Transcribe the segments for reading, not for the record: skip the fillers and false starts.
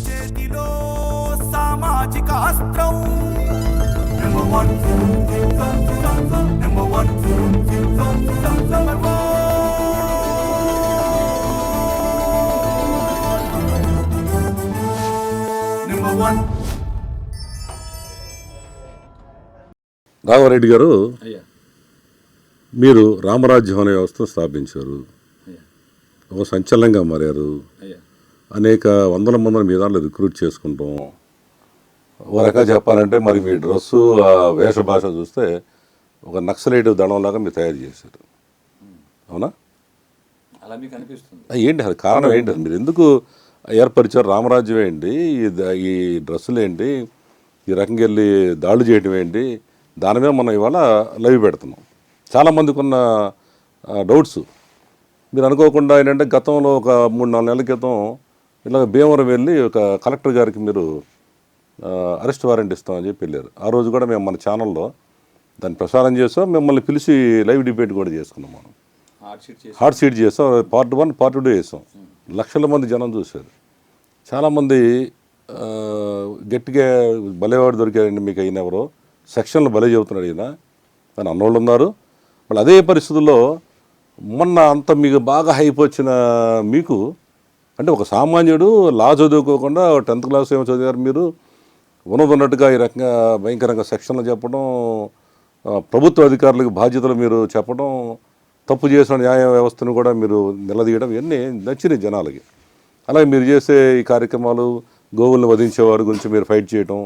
చేతిలో సామాజిక అస్త్రం number one number one number one. Raghavareddy గారు, మీరు రామరాజ్యం అనే వ్యవస్థను స్థాపించారు, ఒక సంచలనంగా మారారు. అనేక వందల మందిని మీ దాంట్లో రిక్రూట్ చేసుకుంటాం. ఒక రకంగా చెప్పాలంటే మరి మీ డ్రెస్సు ఆ వేష భాష చూస్తే ఒక నక్సలైట్ దళంలాగా మీరు తయారు చేశారు, అవునా? అలా మీకు అనిపిస్తుంది? ఏంటి అది కారణం ఏంటి? మీరు ఎందుకు ఏర్పరిచారు? రామరాజ్యం ఏంటి, ఈ డ్రెస్సులు ఏంటి, ఈ రకంగా వెళ్ళి దాడులు చేయడం ఏంటి? దాని మీద మనం ఇవాళ లైవ్ పెడుతున్నాం. చాలామందికి ఉన్న డౌట్స్. మీరు అనుకోకుండా ఏంటంటే గతంలో ఒక 3-4 నెలల క్రితం ఇలా భీమవరం వెళ్ళి ఒక కలెక్టర్ గారికి మీరు అరెస్ట్ వారెంట్ ఇస్తామని చెప్పి వెళ్ళారు. ఆ రోజు కూడా మేము మన ఛానల్లో దాన్ని ప్రసారం చేసాం. మిమ్మల్ని పిలిచి లైవ్ డిబేట్ కూడా చేసుకున్నాం. మనం హాట్ సీట్ చేసాం. పార్ట్ 1 పార్ట్ 2 చేసాం. లక్షల మంది జనం చూశారు. చాలామంది గట్టిగా భలేవాడు దొరికారండి మీకు, అయిన ఎవరో సెక్షన్లు భలే చెబుతున్నాడు ఈయన అని అన్నోళ్ళు ఉన్నారు. మళ్ళీ అదే పరిస్థితుల్లో మొన్న అంత మీకు బాగా హైప్ వచ్చిన మీకు, అంటే ఒక సామాన్యుడు లా చదువుకోకుండా 10th క్లాస్ ఏమో చదివారు మీరు, ఉన్నట్టుగా ఈ రకంగా భయంకరంగా సెక్షన్లు చెప్పడం, ప్రభుత్వ అధికారులకు బాధ్యతలు మీరు చెప్పడం, తప్పు చేసిన న్యాయ వ్యవస్థను కూడా మీరు నిలదీయడం, ఇవన్నీ నచ్చినాయి జనాలకి. అలాగే మీరు చేసే ఈ కార్యక్రమాలు, గోవుల్ని వధించేవారి గురించి మీరు ఫైట్ చేయడం,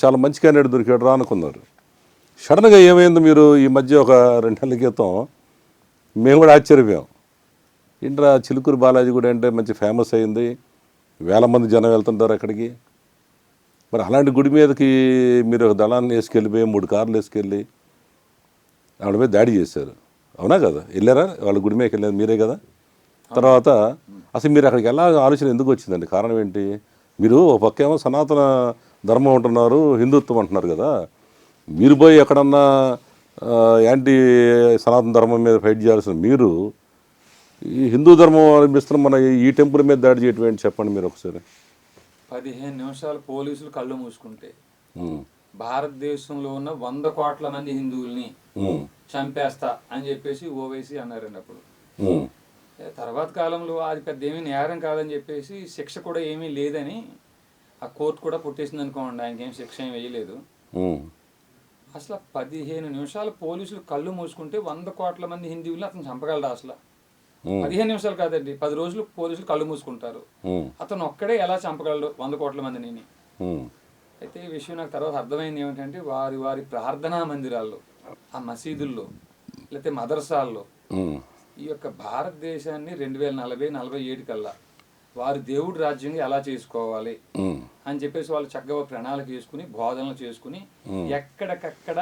చాలా మంచి క్యాండిడేట్ దొరికాడు రా అనుకున్నారు. సడన్గా ఏమైంది? మీరు ఈ మధ్య ఒక 2 నెలల క్రితం మేము కూడా ఆశ్చర్యపోయాం. ఇంట్రా చిలుకూరు బాలాజీ కూడా అంటే మంచి ఫేమస్ అయింది, వేల మంది జనం వెళ్తుంటారు అక్కడికి. మరి అలాంటి గుడి మీదకి మీరు ఒక దళాన్ని వేసుకెళ్ళిపోయి 3 కార్లు వేసుకెళ్ళి ఆవిడ మీద దాడి చేశారు, అవునా కదా? వెళ్ళారా? వాళ్ళ గుడి మీదకి వెళ్ళారు మీరే కదా? తర్వాత అసలు మీరు అక్కడికి ఎలా ఆలోచన ఎందుకు వచ్చిందండి? కారణం ఏంటి? మీరు ఒక పక్క ఏమో సనాతన ధర్మం అంటున్నారు, హిందుత్వం అంటున్నారు కదా, మీరు పోయి ఎక్కడన్నా యాంటీ సనాతన ధర్మం మీద ఫైట్ చేయాల్సిన మీరు ఈ హిందూ ధర్మం అనిపిస్తున్న మన ఈ టెంపుల్ మీద దాడి చేయటం ఏంటి చెప్పండి మీరు ఒకసారి. 15 నిమిషాలు పోలీసులు కళ్ళు మూసుకుంటే భారతదేశంలో ఉన్న 100 కోట్ల మంది హిందువుల్ని చంపేస్తా అని చెప్పేసి ఓవైసీ అన్నారండి. అప్పుడు తర్వాత కాలంలో అది పెద్ద ఏమీ నేరం కాదని చెప్పేసి శిక్ష కూడా ఏమీ లేదని ఆ కోర్టు కూడా పుట్టేసింది అనుకోండి. ఆయనకేం శిక్ష ఏం వేయలేదు. అసలు 15 నిమిషాలు పోలీసులు కళ్ళు మూసుకుంటే 100 కోట్ల మంది హిందువుల్ని అతను చంపగలరా? అసలు 15 నిమిషాలు కాదండి, 10 రోజులు పోలీసులు కళ్ళు మూసుకుంటారు. అతను ఒక్కడే ఎలా చంపగలడు 100 కోట్ల మందిని? అయితే ఈ విషయం నాకు తర్వాత అర్థమైంది ఏమిటంటే, వారి వారి ప్రార్థనా మందిరాల్లో, ఆ మసీదుల్లో, లేకపోతే మదర్సాల్లో ఈ యొక్క భారతదేశాన్ని 2040-47 కల్లా వారి దేవుడి రాజ్యంగా ఎలా చేసుకోవాలి అని చెప్పేసి వాళ్ళు చక్కగా ప్రణాళిక చేసుకుని, బోధనలు చేసుకుని, ఎక్కడికక్కడ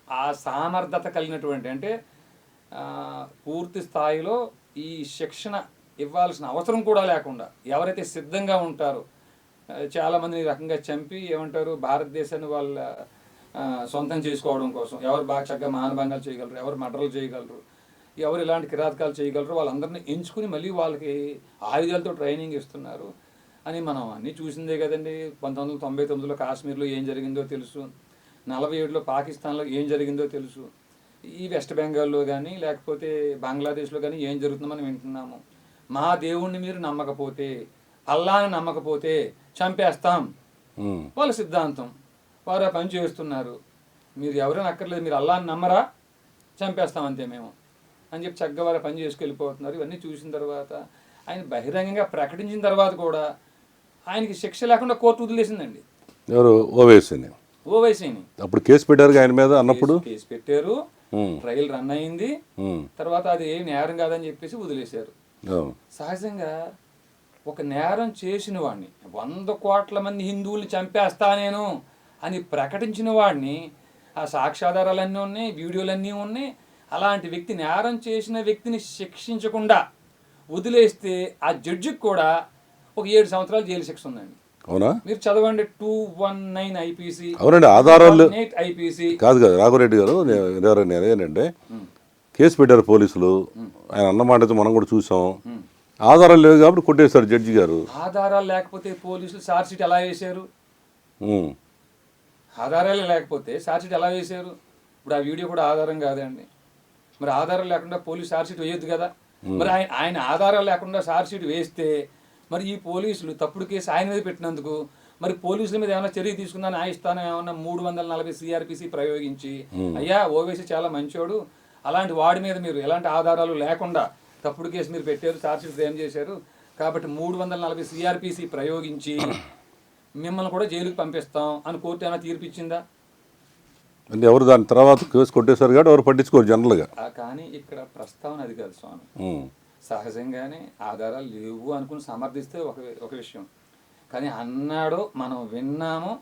ఆ సామర్థ్యత కలిగినటువంటి, అంటే పూర్తి స్థాయిలో ఈ శిక్షణ ఇవ్వాల్సిన అవసరం కూడా లేకుండా ఎవరైతే సిద్ధంగా ఉంటారో, చాలామందిని రకంగా చంపి ఏమంటారు భారతదేశాన్ని వాళ్ళ సొంతం చేసుకోవడం కోసం ఎవరు బాగా చక్కగా మానభంగాలు చేయగలరు, ఎవరు మర్డర్లు చేయగలరు, ఎవరు ఇలాంటి కిరాతకాలు చేయగలరు, వాళ్ళందరినీ ఎంచుకుని మళ్ళీ వాళ్ళకి ఆయుధాలతో ట్రైనింగ్ ఇస్తున్నారు అని మనం అన్నీ చూసిందే కదండి. 1999లో కాశ్మీర్లో ఏం జరిగిందో తెలుసు, 47లో పాకిస్తాన్లో ఏం జరిగిందో తెలుసు, ఈ వెస్ట్ బెంగాల్లో కానీ లేకపోతే బంగ్లాదేశ్లో కానీ ఏం జరుగుతుందో మనం వింటున్నాము. మా దేవుణ్ణి మీరు నమ్మకపోతే, అల్లాని నమ్మకపోతే చంపేస్తాం వాళ్ళ సిద్ధాంతం. వారు ఆ పని చేస్తున్నారు. మీరు ఎవరైనా అక్కర్లేదు, మీరు అల్లాని నమ్మరా, చంపేస్తాం అంతే మేము అని చెప్పి చక్కగా వారు పని చేసుకెళ్ళిపోతున్నారు. ఇవన్నీ చూసిన తర్వాత ఆయన బహిరంగంగా ప్రకటించిన తర్వాత కూడా ఆయనకి శిక్ష లేకుండా కోర్టు వదిలేసిందండి. ఎవరు? ఓవైసీని. అప్పుడు కేసు పెట్టారు ఆయన మీద అన్నప్పుడు, కేసు పెట్టారు, ట్రయల్ రన్ అయింది, తర్వాత అది ఏం నేరం కాదని చెప్పేసి వదిలేశారు. సహజంగా ఒక నేరం చేసిన వాడిని, 100 కోట్ల మంది హిందువుల్ని చంపేస్తా నేను అని ప్రకటించిన వాడిని, ఆ సాక్ష్యాధారాలన్నీ ఉన్నాయి, వీడియోలన్నీ ఉన్నాయి, అలాంటి వ్యక్తి, నేరం చేసిన వ్యక్తిని శిక్షించకుండా వదిలేస్తే ఆ జడ్జికి కూడా ఒక 7 సంవత్సరాలు జైలు శిక్ష ఉందండి. అవునా? మీరు చదవండి 219 ఐపీసీ. అవునండి, ఆధారాలు ఐపీసీ కాదు కదా రాఘవరెడ్డి గారు. ఏంటంటే కేసు పెట్టారు పోలీసులు, ఆయన అన్నమాట మనం కూడా చూసాం. ఆధారాలు లేవు కాబట్టి కొట్టేశారు జడ్జి గారు. ఆధారాలు లేకపోతే పోలీసులు ఛార్జ్షీట్ ఎలా వేశారు? ఉమ్, ఆధారాలు లేకపోతే ఛార్జ్షీట్ ఎలా వేశారు? ఇప్పుడు ఆ వీడియో కూడా ఆధారం కాదండి. మరి ఆధారాలు లేకుండా పోలీసు ఛార్జ్షీట్ వేయొద్దు కదా. మరి ఆయన ఆధారాలు లేకుండా ఛార్జ్షీట్ వేస్తే మరి ఈ పోలీసులు తప్పుడు కేసు ఆయన మీద పెట్టినందుకు మరి పోలీసుల మీద ఏమైనా చర్య తీసుకుందా? న్యాయస్థానం ఏమన్నా 340 CRPC ప్రయోగించి అయ్యా ఓవైసీ చాలా మంచోడు, అలాంటి వాడి మీద మీరు ఎలాంటి ఆధారాలు లేకుండా తప్పుడు కేసు మీరు పెట్టారు, ఛార్జ్షీట్ ఫ్రేమ్ చేశారు కాబట్టి 340 CRPC ప్రయోగించి మిమ్మల్ని కూడా జైలుకి పంపిస్తాం అని కోర్టు ఏమైనా తీర్పు ఇచ్చిందా? అంటే ఎవరు దాని తర్వాత కేసు కొట్టేశారు కాబట్టి ఎవరు పట్టించుకోరు జనరల్గా. కానీ ఇక్కడ ప్రస్తావన అది కాదు స్వామి. సహజంగానే ఆధారాలు లేవు అనుకుని సమర్థిస్తే ఒక విషయం, కానీ అన్నాడో మనం విన్నాము.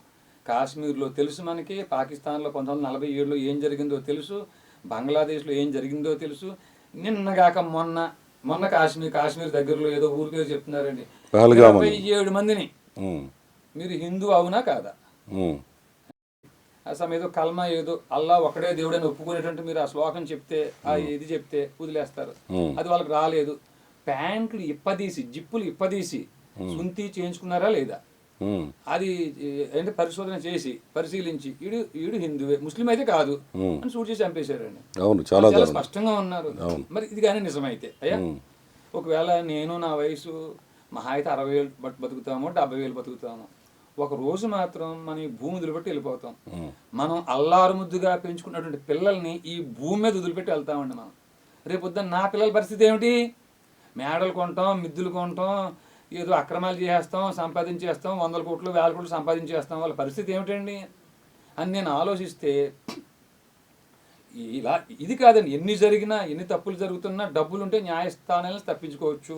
కాశ్మీర్లో తెలుసు మనకి, పాకిస్తాన్లో 1947లో ఏం జరిగిందో తెలుసు, బంగ్లాదేశ్లో ఏం జరిగిందో తెలుసు. నిన్నగాక మొన్న కాశ్మీర్ దగ్గరలో ఏదో ఊరి పేరు చెప్తున్నారండి, 27 మందిని. మీరు హిందూ అవునా కాదా? అసలు ఏదో కల్మా ఏదో అల్లా ఒకడే దేవుడని ఒప్పుకునేటువంటి మీరు ఆ శ్లోకం చెప్తే ఆ ఇది చెప్తే వదిలేస్తారు. అది వాళ్ళకి రాలేదు. ప్యాంట్లు ఇప్పదీసి జిప్పులు ఇప్పదీసి సుంతి చేయించుకున్నారా లేదా అది అంటే పరిశీలించి ఈడు హిందువే ముస్లిం అయితే కాదు అని సూట్ చేసి చంపేశారండి. చాలా స్పష్టంగా ఉన్నారు. మరి ఇది కానీ నిజమైతే అయ్యా ఒకవేళ నేను నా వయసు మహా అయితే 60,000 బతుకుతాము, 70,000 బతుకుతాము. ఒక రోజు మాత్రం మనం ఈ భూమి వదిలిపెట్టి వెళ్ళిపోతాం. మనం అల్లారు ముద్దుగా పెంచుకున్నటువంటి పిల్లల్ని ఈ భూమి మీద వదిలిపెట్టి వెళ్తామండి. మనం రేపొద్దున నా పిల్లల పరిస్థితి ఏమిటి? మేడలు కొంటాం, మిద్దులు కొంటాం, ఏదో అక్రమాలు చేసేస్తాం, సంపాదించేస్తాం, 100 కోట్లు 1000 కోట్లు సంపాదించేస్తాం. వాళ్ళ పరిస్థితి ఏమిటండి అని నేను ఆలోచిస్తే ఇలా ఇది కాదండి. ఎన్ని జరిగినా ఎన్ని తప్పులు జరుగుతున్నా డబ్బులుంటే న్యాయస్థానాలను తప్పించుకోవచ్చు.